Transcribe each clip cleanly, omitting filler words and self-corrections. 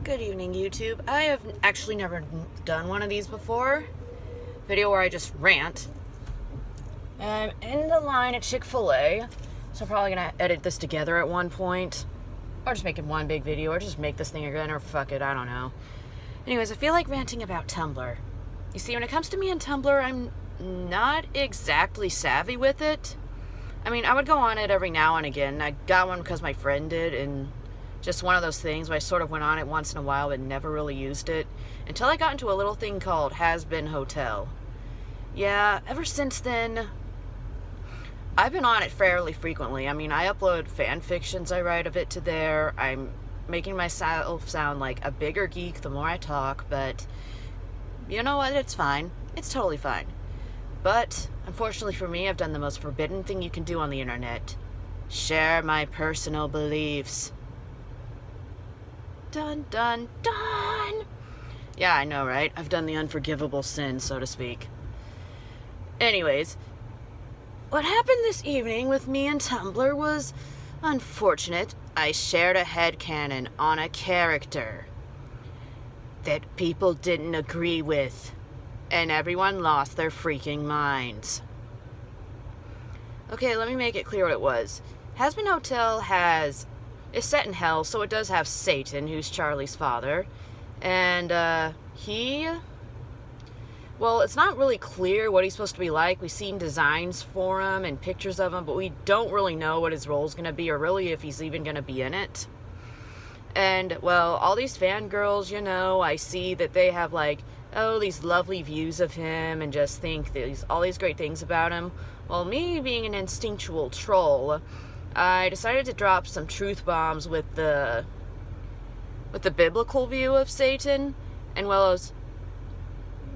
Good evening, YouTube. I have actually never done one of these before. Video where I just rant. I'm in the line at Chick-fil-A, so I'm probably gonna edit this together at one point. Or just make it one big video, or just make this thing again, or fuck it, I don't know. Anyways, I feel like ranting about Tumblr. You see, when it comes to me and Tumblr, I'm not exactly savvy with it. I mean, I would go on it every now and again. I got one because my friend did, and just one of those things where I sort of went on it once in a while but never really used it until I got into a little thing called Has Been Hotel. Yeah, ever since then, I've been on it fairly frequently. I mean, I upload fan fictions I write of it to there. I'm making myself sound like a bigger geek the more I talk, but you know what? It's fine. It's totally fine. But, unfortunately for me, I've done the most forbidden thing you can do on the internet. Share my personal beliefs. Dun, dun, dun! Yeah, I know, right? I've done the unforgivable sin, so to speak. Anyways, what happened this evening with me and Tumblr was unfortunate. I shared a headcanon on a character that people didn't agree with, and everyone lost their freaking minds. Okay, let me make it clear what it was. Has Been Hotel is set in hell, so it does have Satan, who's Charlie's father. And, well, it's not really clear what he's supposed to be like. We've seen designs for him and pictures of him, but we don't really know what his role's going to be, or really if he's even going to be in it. And, well, all these fangirls, you know, I see that they have, like, oh, these lovely views of him and just think all these great things about him. Well, me being an instinctual troll, I decided to drop some truth bombs with the biblical view of Satan. And, well, as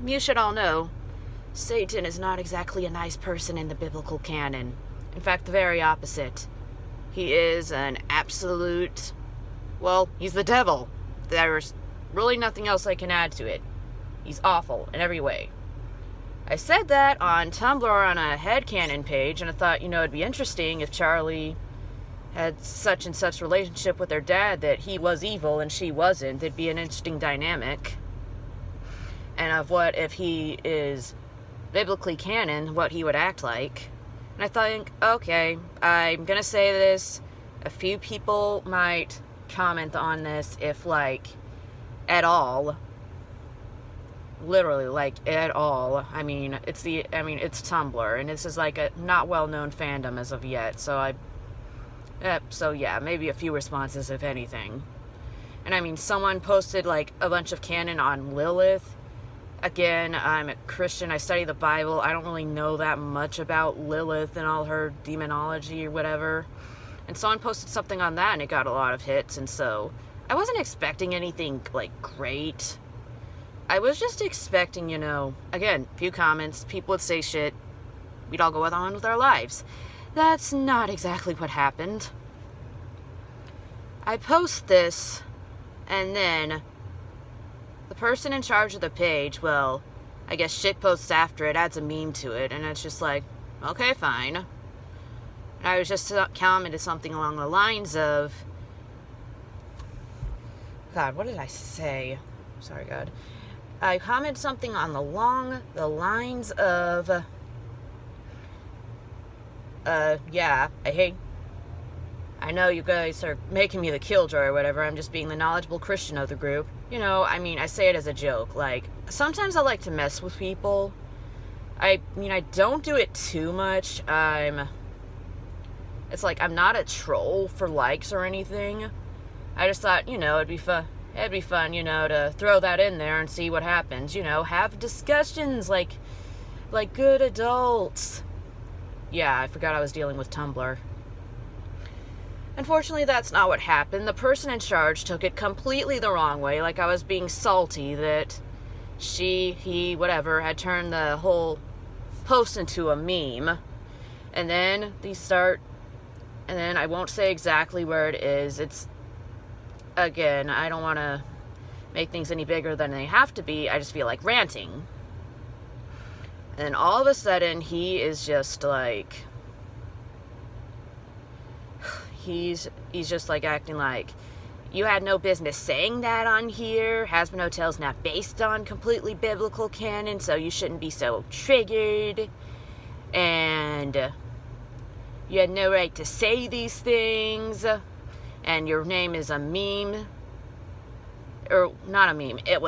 you should all know, Satan is not exactly a nice person in the biblical canon. In fact, the very opposite. He is an absolute, well, he's the devil. There's really nothing else I can add to it. He's awful in every way. I said that on Tumblr on a headcanon page, and I thought, you know, it'd be interesting if Charlie had such and such relationship with her dad that he was evil and she wasn't. It'd be an interesting dynamic. And of what if he is biblically canon, what he would act like. And I thought, okay, I'm gonna say this. A few people might comment on this if, like, at all. Literally, like, at all. I mean, it's Tumblr, and this is, like, a not well-known fandom as of yet, so yeah, maybe a few responses, if anything. And I mean, someone posted, like, a bunch of canon on Lilith. Again, I'm a Christian, I study the Bible, I don't really know that much about Lilith and all her demonology or whatever. And someone posted something on that, and it got a lot of hits, and so I wasn't expecting anything, like, great. I was just expecting, you know, again, few comments, people would say shit, we'd all go on with our lives. That's not exactly what happened. I post this, and then the person in charge of the page, well, I guess shit posts after it, adds a meme to it, and it's just like, okay, fine. And I was just commented something along the lines of, God, what did I say? Sorry, God. I commented something along the lines of, yeah, I know you guys are making me the killjoy or whatever, I'm just being the knowledgeable Christian of the group. You know, I mean, I say it as a joke, like, sometimes I like to mess with people. I mean, I don't do it too much, it's like, I'm not a troll for likes or anything. I just thought, you know, it'd be fun, you know, to throw that in there and see what happens, you know, have discussions like good adults. Yeah, I forgot I was dealing with Tumblr. Unfortunately, that's not what happened. The person in charge took it completely the wrong way, like I was being salty that he, whatever, had turned the whole post into a meme. And then I won't say exactly where it is. It's, again, I don't want to make things any bigger than they have to be. I just feel like ranting. And all of a sudden, he is just like, he's just like acting like, you had no business saying that on here. Hazbin Hotel's not based on completely biblical canon, so you shouldn't be so triggered. And you had no right to say these things. And your name is a meme. Or, not a meme. Your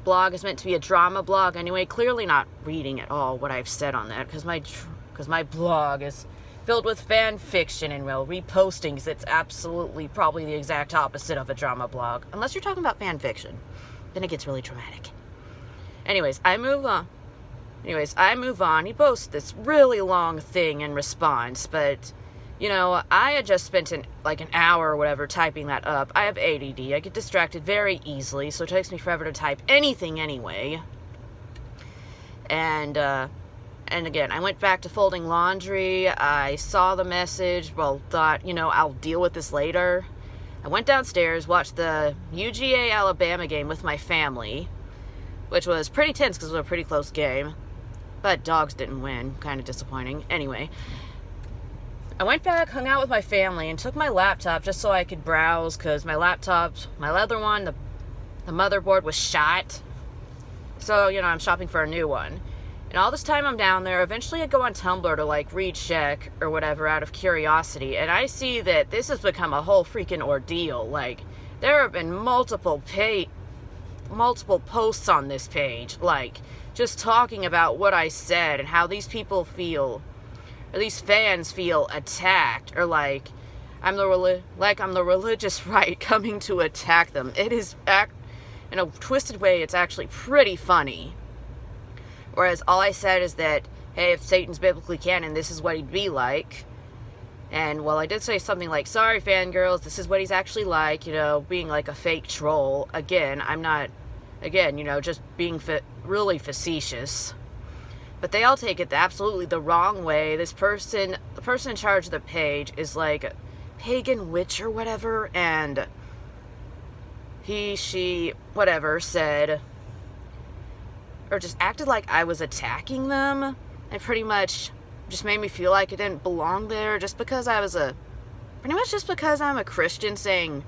blog is meant to be a drama blog anyway. Clearly not reading at all what I've said on that, because my blog is filled with fan fiction and, well, reposting, because it's absolutely probably the exact opposite of a drama blog. Unless you're talking about fan fiction. Then it gets really dramatic. Anyways, I move on. He posts this really long thing in response, but, you know, I had just spent an hour or whatever typing that up. I have ADD. I get distracted very easily, so it takes me forever to type anything anyway. And again, I went back to folding laundry. I saw the message, thought, you know, I'll deal with this later. I went downstairs, watched the UGA Alabama game with my family, which was pretty tense because it was a pretty close game. But dogs didn't win. Kind of disappointing. Anyway, I went back, hung out with my family, and took my laptop just so I could browse, because my laptop, my leather one, the motherboard was shot. So, you know, I'm shopping for a new one. And all this time I'm down there, eventually I go on Tumblr to, recheck or whatever out of curiosity, and I see that this has become a whole freaking ordeal. There have been multiple posts on this page, just talking about what I said and how these people feel, or these fans feel attacked, or I'm the religious right coming to attack them. It is, in a twisted way, it's actually pretty funny. Whereas all I said is that, hey, if Satan's biblically canon, this is what he'd be like. And, I did say something like, sorry, fangirls, this is what he's actually like, you know, being like a fake troll. Again, I'm not, you know, just being really facetious. But they all take it absolutely the wrong way. The person in charge of the page is like a pagan witch or whatever, and she, whatever, said, or just acted like I was attacking them, and pretty much just made me feel like it didn't belong there, just because I'm a Christian, saying,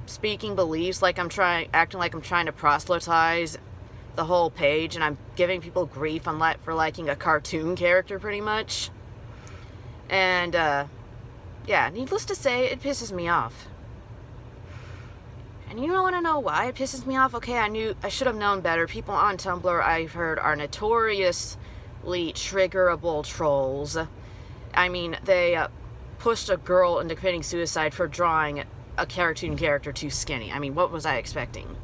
speaking beliefs, acting like I'm trying to proselytize the whole page, and I'm giving people grief for liking a cartoon character, pretty much. And, yeah, needless to say, it pisses me off. And you don't want to know why it pisses me off? Okay, I should have known better. People on Tumblr, I've heard, are notoriously triggerable trolls. I mean, they pushed a girl into committing suicide for drawing a cartoon character too skinny. I mean, what was I expecting?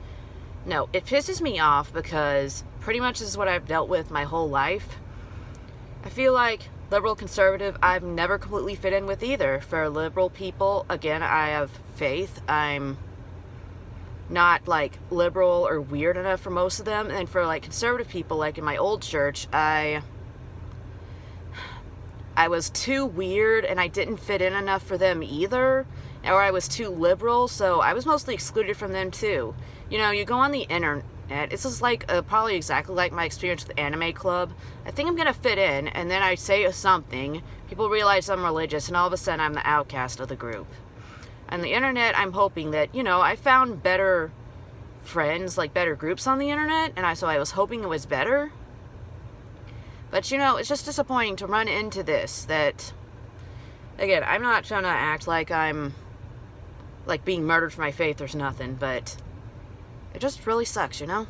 No, it pisses me off because pretty much this is what I've dealt with my whole life. I feel like liberal, conservative, I've never completely fit in with either. For liberal people, again, I have faith. I'm not liberal or weird enough for most of them, and for conservative people, in my old church, I was too weird and I didn't fit in enough for them either, or I was too liberal, so I was mostly excluded from them too. You know, you go on the internet, this is probably exactly like my experience with Anime Club. I think I'm gonna fit in, and then I say something, people realize I'm religious, and all of a sudden I'm the outcast of the group. On the internet, I'm hoping that, you know, I found better friends, better groups on the internet, and so I was hoping it was better. But, you know, it's just disappointing to run into this, that, again, I'm not trying to act like I'm, being murdered for my faith or nothing, but it just really sucks, you know?